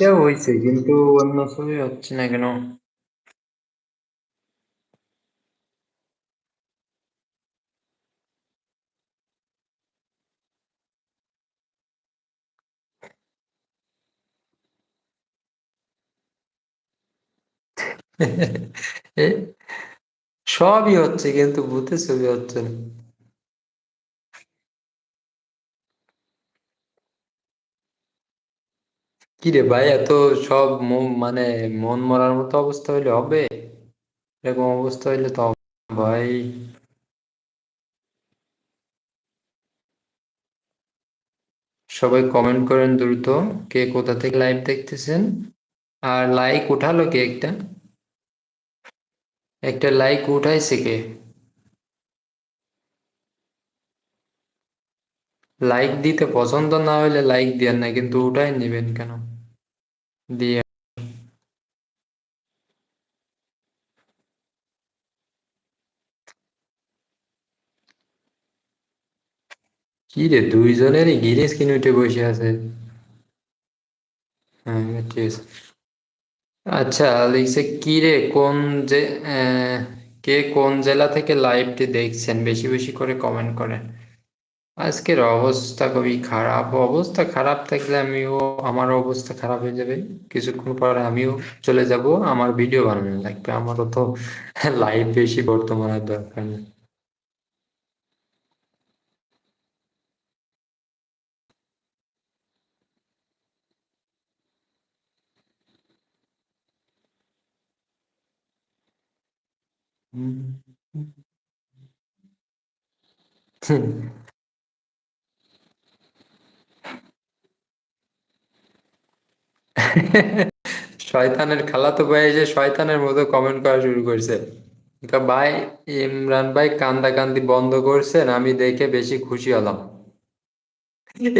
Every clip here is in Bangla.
কেউ হয়েছে কিন্তু অন্য ছবি হচ্ছে না কেন? এ, সবই হচ্ছে কিন্তু ভূতের ছবি হচ্ছে না। কি রে ভাই, এত সব মানে মন মরার মতো অবস্থা হইলে হবে? এরকম অবস্থা হইলে তো হবে না ভাই। সবাই কমেন্ট করেন দ্রুত, কে কোথা থেকে লাইভ দেখতেছেন। আর লাইক উঠালো কে? একটা একটা লাইক উঠাইছে কে? লাইক দিতে পছন্দ না হলে লাইক দিয়েন না, কিন্তু উঠাই নিবেন কেন? দিয়ে কি রে, দুইজনেরই গিরিশ স্ক্রিন উঠে বসে আছে। হ্যাঁ ঠিক আছে। আচ্ছা, লিখছে কি রে, কোন যে আহ, কে কোন জেলা থেকে লাইভটি দেখছেন, বেশি বেশি করে কমেন্ট করেন। আজকের অবস্থা খুবই খারাপ। অবস্থা খারাপ থাকলে আমিও, আমার অবস্থা খারাপ হয়ে যাবে। কিছুক্ষণ পরে আমিও চলে যাব, আমার ভিডিও বানানো লাগবে। আমারও তো লাইভ বেশি বর্তমানে দরকার নেই। শয়তানের খালাতো ভাই এসে শয়তানের মতো কমেন্ট করা শুরু করছে। ভাই, ইমরান ভাই কান্দা কান্দি বন্ধ করছেন, আমি দেখে বেশি খুশি হলাম।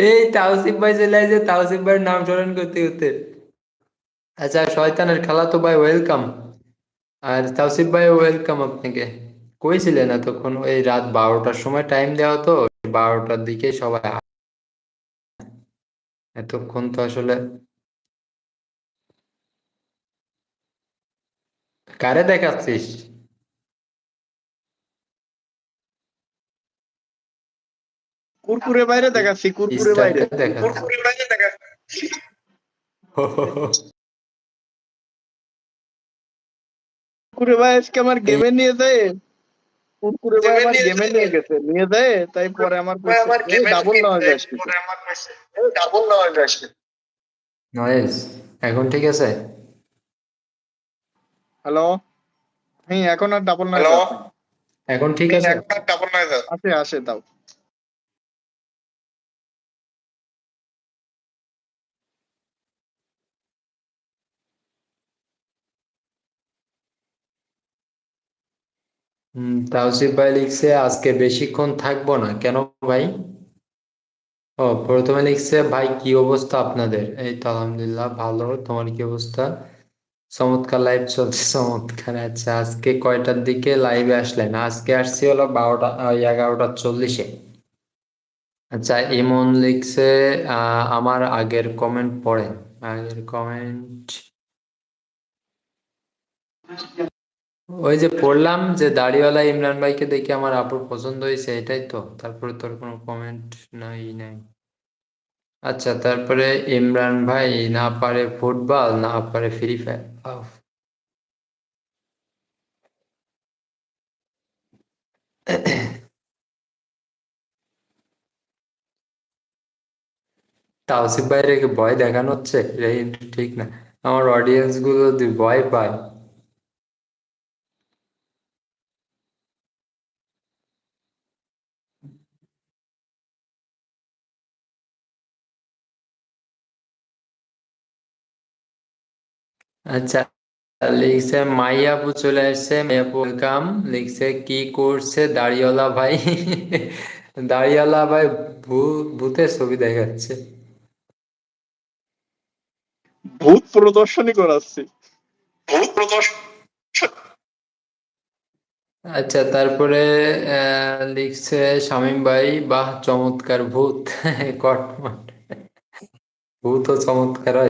এই তাওসিফ ভাই চলে আসে, তাওসিফ ভাইয়ের নাম স্মরণ করতে করতে। আচ্ছা, শয়তানের খালাতো ভাই ওয়েলকাম। আর তাওসিফ ভাই ওয়েলকাম আপনাকে। কই ছিলেন এতক্ষণ? ওই রাত 12টার সময় টাইম দেওয়া তো, 12টার দিকে সবাই এতক্ষণ তো আসলে। কারে দেখাচ্ছিস? কুরকুরে বাইরে দেখাচ্ছি, কুরকুরে বাইরে। স্টারটা দেখাচ্ছিস? কুরকুরে ভাই আজকে আমার এই গেমে নিয়ে যায়। কুরকুরে ভাই আমার গেমে নিয়ে গেছে, নিয়ে যায় তাই পরে আমার কইছে এই ডাবল নেওয়া যায় আজকে। নয়েজ এখন ঠিক আছে? হ্যালো। হ্যাঁ, এখন আর ডাবল নয়েজ আছে না। এখন ঠিক আছে? আসে আসে দাও। তাওসিফ ভাই লিখছে আজকে বেশিক্ষণ থাকবো না কেন ভাই? ও, প্রথমে লিখছে ভাই কি অবস্থা আপনাদের? এই তো আলহামদুলিল্লাহ ভালো, তোমার কি অবস্থা? চমৎকার লাইভ চলছে, চমৎকার। আচ্ছা, আজকে কয়টার দিকে লাইভে আসলেন? আজকে আসছি হলো 12টা, 11টা 40-এ। আচ্ছা, ইমন লিখছে আমার আগের কমেন্ট পড়েন। আগের কমেন্ট ওই যে পড়লাম যে দাড়িওয়ালা ইমরান ভাইকে দেখে আমার আপুর পছন্দ হয়েছে, এটাই তো? তারপরে তোর কোনো কমেন্ট নাই নাই। আচ্ছা, তারপরে ইমরান ভাই না পারে ফুটবল, না পারে ফ্রি ফায়ার। তাওসিফ ভাইয়ের ভয় দেখানো হচ্ছে, এটা কিন্তু ঠিক না। আমার অডিয়েন্স গুলো যদি ভয় পায়। আচ্ছা, লিখছে মাইয়াপু চলে আসছে, মাইয়াপু ওয়েলকাম। লিখছে কি করছে দাড়িওয়ালা ভাই? দাড়িওয়ালা ভাই ভূতের ছবি দেখাচ্ছে। ভূত প্রদর্শনী করাচ্ছি। আচ্ছা, তারপরে লিখছে শামীম ভাই, বাহ চমৎকার ভূত। কটমট ভূত ও চমৎকার হয়।